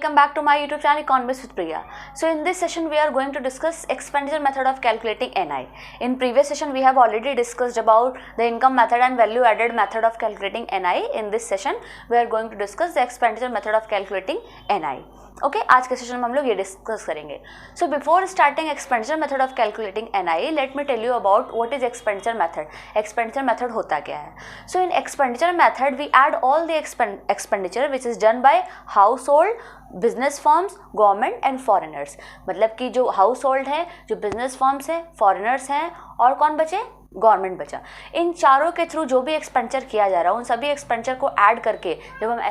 welcome back to my YouTube channel Economics with Priya. So in this session we are going to discuss expenditure method of calculating NI. In previous session we have already discussed about the income method and value added method of calculating NI. In this session we are going to discuss the expenditure method of calculating NI. Okay आज के session में हम लोग ये discuss करेंगे. So before starting expenditure method of calculating NI, let me tell you about what is expenditure method. Expenditure method होता क्या है? So in expenditure method we add all the expenditure which is done by household, business firms, government and foreigners. मतलब कि जो house hold है, जो business firms हैं, foreigners हैं और कौन बचे? गवर्नमेंट बचा. इन चारों के थ्रू जो भी एक्सपेंडिचर किया जा रहा है उन सभी एक्सपेंडिचर को ऐड करके जब हम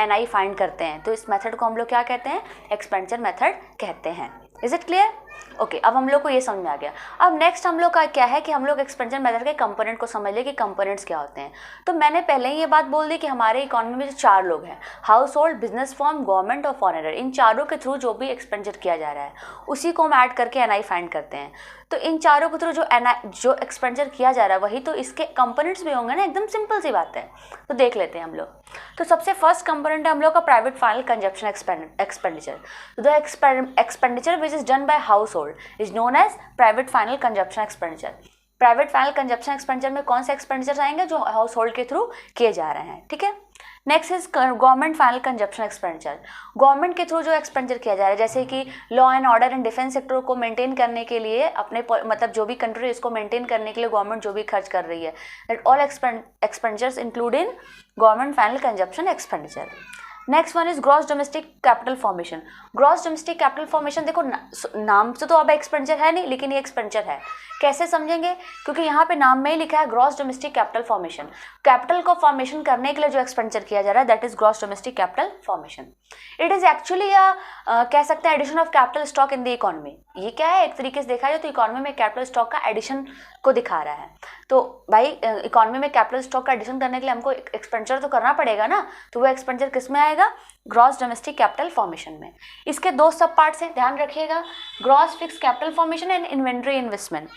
NI फाइंड करते हैं तो इस मेथड को हम लोग क्या कहते हैं? एक्सपेंडिचर मेथड कहते हैं. Is it clear? ओके, अब हम लोग को ये समझ में आ गया. अब नेक्स्ट हम लोग का क्या है कि हम लोग एक्सपेंडिचर मेथड के कंपोनेंट को समझ ले कि कंपोनेंट्स क्या होते हैं. तो मैंने पहले ही ये बात बोल दी कि हमारे इकोनॉमी में जो चार लोग हैं, house hold, business firm, government और फॉरेनर, इन चारों के थ्रू जो भी एक्सपेंडिचर किया जा रहा है उसी को हम ऐड करके NI फाइंड करते हैं. तो इन चारों के थ्रू जो एक्सपेंडिचर किया जा रहा है वही तो इसके कंपोनेंट्स भी होंगे ना. एकदम सिंपल सी बात है. तो देख लेते हैं हम लोग. तो सबसे फर्स्ट कंपोनेंट है हम लोग का private final consumption expenditure. The expenditure which is done by household is known as private final consumption expenditure. Private final consumption expenditure में कौन से एक्सपेंडिचर आएंगे? जो हाउस होल्ड के थ्रू किए जा रहे हैं. ठीक है. Next is government final consumption expenditure. Government के थ्रू जो एक्सपेंडिचर किया जा रहा है, जैसे कि law and order and defence sector को मेंटेन करने के लिए, अपने मतलब जो भी कंट्री इसको मेंटेन करने के लिए गवर्नमेंट जो भी खर्च कर रही है, that all expenditures include in government final consumption expenditure. Next one is gross domestic capital formation. Gross domestic capital formation, देखो नाम से तो अब एक्सपेंडिचर है नहीं, लेकिन ये एक्सपेंडिचर है. कैसे समझेंगे? क्योंकि यहाँ पे नाम में ही लिखा है gross domestic capital formation. Capital को फॉर्मेशन करने के लिए जो एक्सपेंडिचर किया जा रहा है that is gross domestic capital formation. It is actually कह सकते हैं addition of capital stock in the economy. ये क्या है? एक तरीके से देखा जाए तो इकोनॉमी में कैपिटल स्टॉक का एडिशन को दिखा रहा है. तो भाई इकोनॉमी में कैपिटल स्टॉक का एडिशन करने के लिए हमको एक्सपेंडिचर तो करना पड़ेगा ना. तो वो एक्सपेंडिचर किस में आएगा? ग्रॉस डोमेस्टिक कैपिटल फॉर्मेशन में. इसके दो सब पार्ट्स हैं, ध्यान रखिएगा. Gross fix capital formation and inventory investment.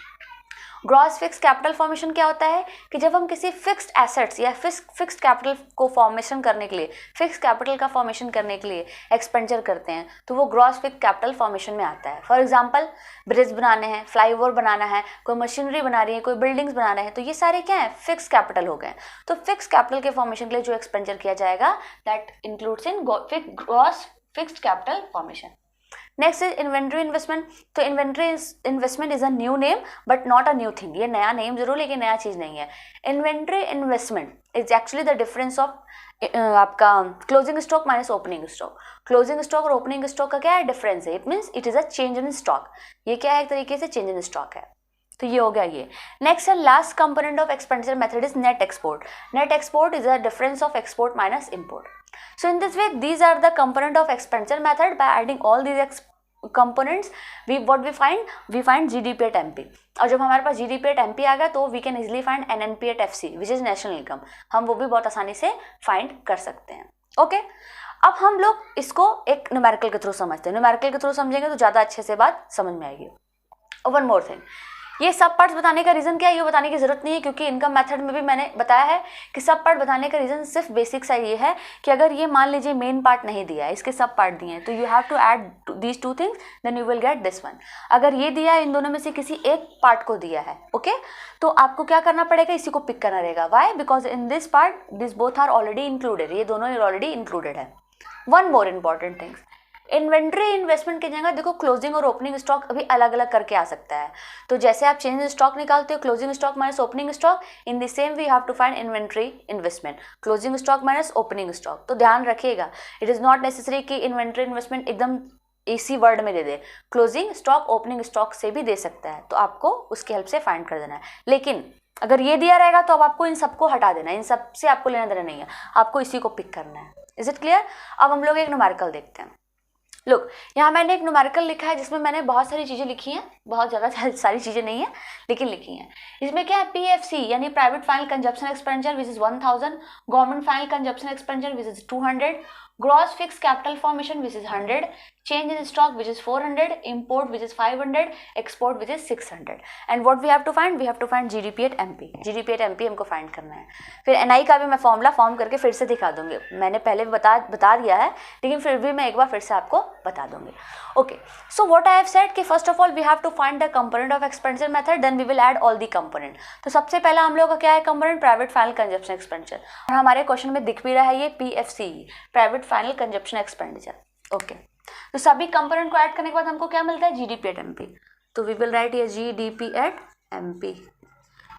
Gross fix capital formation क्या होता है कि जब हम किसी फिक्स्ड एसेट्स या फिक्स्ड कैपिटल को फॉर्मेशन करने के लिए, फिक्स कैपिटल का फॉर्मेशन करने के लिए एक्सपेंडिचर करते हैं तो वो ग्रॉस फिक्स कैपिटल फॉर्मेशन में आता है. फॉर एग्जांपल ब्रिज बनाने हैं, फ्लाईओवर बनाना है, कोई मशीनरी बना रही है, कोई बिल्डिंग्स बनाना है, तो ये सारे क्या है? फिक्स कैपिटल हो गए. तो फिक्स कैपिटल के फॉर्मेशन के लिए जो एक्सपेंडिचर किया जाएगा that includes in gross fixed capital formation. Next is inventory investment. तो inventory investment is a new name but not a new thing. ये नया नेम जरूर लेकिन नया चीज़ नहीं है. Inventory investment is actually the difference of आपका closing stock minus opening stock. Closing stock और ओपनिंग स्टॉक का क्या है? डिफरेंस है. It means it is a change in stock. ये क्या है? एक तरीके से चेंज इन स्टॉक है. तो ये हो गया ये. Next and last component of expenditure method is net export. Net export is a difference of export minus import. So in this way these are the component of expenditure method. By adding all these components we find GDP at MP. और जब हमारे पास GDP at MP आ गया तो we can easily find NNP at FC which is national income. हम वो भी बहुत आसानी से find कर सकते हैं. ओके, अब हम लोग इसको एक न्यूमेरिकल के थ्रू समझते हैं. न्यूमेरिकल के थ्रू समझेंगे तो ज़्यादा अच्छे से बात समझ में आएगी. वन मोर थिंग, ये सब पार्ट्स बताने का रीज़न क्या है? ये बताने की ज़रूरत नहीं है क्योंकि इनकम मेथड में भी मैंने बताया है कि सब पार्ट बताने का रीज़न सिर्फ बेसिक सा ये है कि अगर ये मान लीजिए मेन पार्ट नहीं दिया है, इसके सब पार्ट दिए हैं, तो you have to add these two things then you will get this one. अगर ये दिया है, इन दोनों में से किसी एक पार्ट को दिया है, ओके, तो आपको क्या करना पड़ेगा? इसी को पिक करना रहेगा. Why? Because in this part this both are already included. ये दोनों ऑलरेडी इंक्लूडेड है. One more important things, inventory investment की जगह देखो क्लोजिंग और ओपनिंग स्टॉक अभी अलग अलग करके आ सकता है. तो जैसे आप चेंज इन स्टॉक निकालते हो, closing stock minus opening stock, in the same we have to find inventory investment, closing stock minus opening stock. तो ध्यान रखिएगा, इट इज़ नॉट नेसेसरी कि इन्वेंट्री इन्वेस्टमेंट एकदम इसी वर्ड में दे दे. क्लोजिंग स्टॉक ओपनिंग स्टॉक से भी दे सकता है, तो आपको उसकी हेल्प से फाइंड कर देना है. लेकिन अगर ये दिया रहेगा तो अब आपको इन सबको हटा देना है. इन सब से आपको लेना देना नहीं है, आपको इसी को पिक करना है. Is it clear? अब हम लोग एक न्यूमेरिकल देखते हैं. लुक, यहाँ मैंने एक न्यूमेरिकल लिखा है जिसमें मैंने बहुत सारी चीज़ें लिखी हैं. बहुत ज़्यादा सारी चीज़ें नहीं है लेकिन लिखी हैं. इसमें क्या है? PFC यानी private final consumption expenditure which is 1000, government final consumption expenditure which is 200, gross fixed capital formation which is 100, change in stock which is 400, import which is 500, export which is 600, and what we have to find, we have to find GDP at MP. GDP at MP हमको find करना है. फिर NI का भी मैं formula form करके फिर से दिखा दूंगी. मैंने पहले बता दिया है, लेकिन फिर भी मैं एक बार फिर से आपको बता दूंगी. Okay, so what I have said कि first of all we have to find the component of expenditure method, then we will add all the component. तो सबसे पहला हम लोग का क्या है component, private final consumption expenditure, और हमारे क्वेश्चन में दिख भी रहा है ये PFC, private final consumption expenditure. Okay, तो सभी कंपोनेंट को ऐड करने के बाद हमको क्या मिलता है, GDP एट MP. तो वी विल राइट ये GDP एट MP.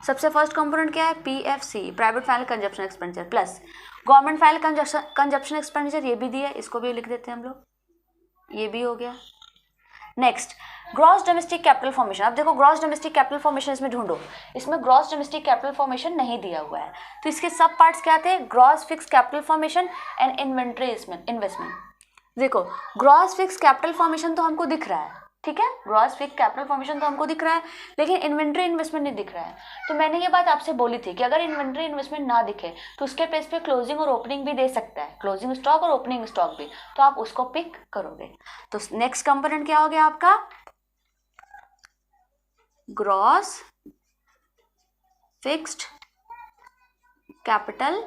सबसे फर्स्ट कंपोनेंट क्या है, PFC, private final consumption expenditure, plus government final consumption expenditure, ये भी दिया है, इसको भी लिख देते हैं हम लोग, ये भी हो गया. Next gross domestic capital formation. अब देखो ग्रॉस डोमेस्टिक कैपिटल फॉर्मेशन इसमें ढूंढो, इसमें ग्रॉस डोमेस्टिक कैपिटल फॉर्मेशन नहीं दिया हुआ है, तो इसके सब पार्ट्स क्या थे, gross fix capital formation and inventory investment. देखो ग्रॉस फिक्स कैपिटल फॉर्मेशन तो हमको दिख रहा है, ठीक है, ग्रॉस फिक्स कैपिटल फॉर्मेशन तो हमको दिख रहा है, लेकिन इन्वेंट्री इन्वेस्टमेंट नहीं दिख रहा है. तो मैंने ये बात आपसे बोली थी कि अगर इन्वेंट्री इन्वेस्टमेंट ना दिखे तो उसके प्लेस पे क्लोजिंग और ओपनिंग भी दे सकता है, क्लोजिंग स्टॉक और ओपनिंग स्टॉक भी, तो आप उसको पिक करोगे. तो नेक्स्ट कंपोनेंट क्या हो गया आपका, ग्रॉस फिक्स्ड कैपिटल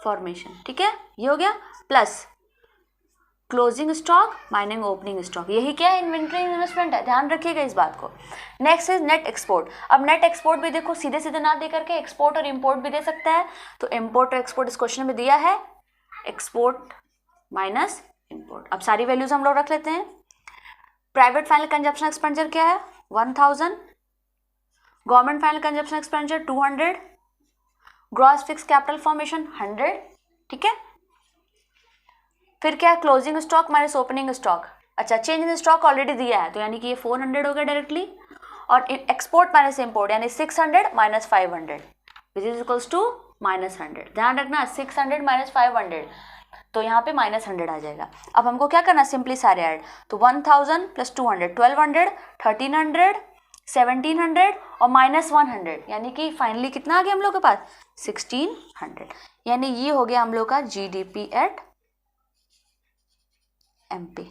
फॉर्मेशन. ठीक है, ये हो गया, plus closing stock minus opening stock, यही क्या है, इन्वेंट्री इन्वेस्टमेंट है, ध्यान रखिएगा इस बात को. Next is net export. अब नेट एक्सपोर्ट भी देखो सीधे सीधे ना दे करके एक्सपोर्ट और इंपोर्ट भी दे सकता है, तो इंपोर्ट और एक्सपोर्ट इस क्वेश्चन में दिया है, एक्सपोर्ट माइनस इंपोर्ट. अब सारी वैल्यूज हम लोग रख लेते हैं. प्राइवेट फाइनल कंजप्शन एक्सपेंडिचर क्या है, 1000, government final consumption expenditure 200, gross fix capital formation 100. ठीक है, फिर क्या, closing stock minus opening stock. अच्छा, चेंज इन स्टॉक ऑलरेडी दिया है, तो यानी कि ये 400 हो गया डायरेक्टली, और एक्सपोर्ट माइनस इंपोर्ट यानी 600 minus 500 which is equals to minus 100. ध्यान रखना 600 माइनस 500, तो यहाँ पे माइनस 100 आ जाएगा. अब हमको क्या करना, सिंपली सारे ऐड, तो 1000 प्लस 200 1200, 1300, 1700 और माइनस 100, यानी कि फाइनली कितना आ गया हम लोग के पास, 1600. यानी ये हो गया हम लोग का GDP at MP,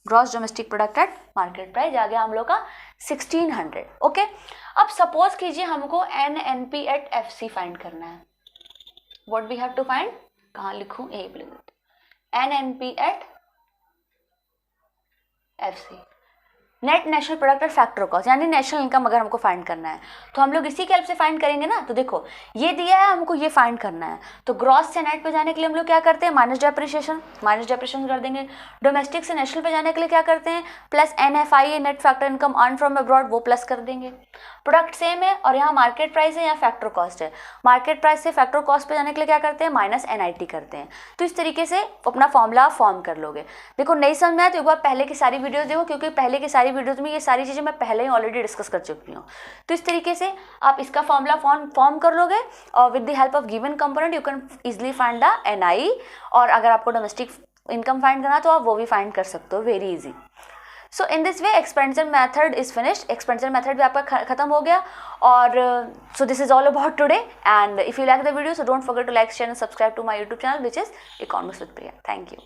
gross domestic product at market price, आ गया हम लोग का 1600. ओके, अब सपोज कीजिए हमको NNP एट FC फाइंड करना है. What we have to find, कहाँ लिखूं, यही पे लिख देते, NNP at FC, net national product at factor cost, यानी नेशनल इनकम अगर हमको फाइंड करना है तो हम लोग इसी के हेल्प से फाइंड करेंगे ना. तो देखो ये दिया है, हमको ये फाइंड करना है, तो ग्रॉस से नेट पे जाने के लिए हम लोग क्या करते हैं, माइनस डेप्रिसिएशन कर देंगे. डोमेस्टिक से नेशनल पे जाने के लिए क्या करते हैं, plus NFI net factor income earn from abroad, वो प्लस कर देंगे. प्रोडक्ट सेम है और यहाँ मार्केट प्राइस है, यहाँ फैक्टर कॉस्ट है, मार्केट प्राइस से फैक्टर कॉस्ट पे जाने के लिए क्या करते हैं, माइनस NIT करते हैं. तो इस तरीके से अपना फॉर्मूला फॉर्म कर लोगे. देखो नहीं समझ में आया तो एक बार पहले की सारी वीडियोस देखो, क्योंकि पहले की सारी वीडियोस में ये सारी चीज़ें मैं पहले ही ऑलरेडी डिस्कस कर चुकी हूँ. तो इस तरीके से आप इसका फॉर्मूला फॉर्म कर लोगे, और with the help of given component you can easily find the NI, और अगर आपको डोमेस्टिक इनकम फाइंड करना तो आप वो भी फाइंड कर सकते हो, very easy. So in this way expenditure method is finished, expenditure method भी आपका खत्म हो गया. और so this is all about today, and if you like the video so don't forget to like, share and subscribe to my YouTube channel which is economics with Priya. Thank you.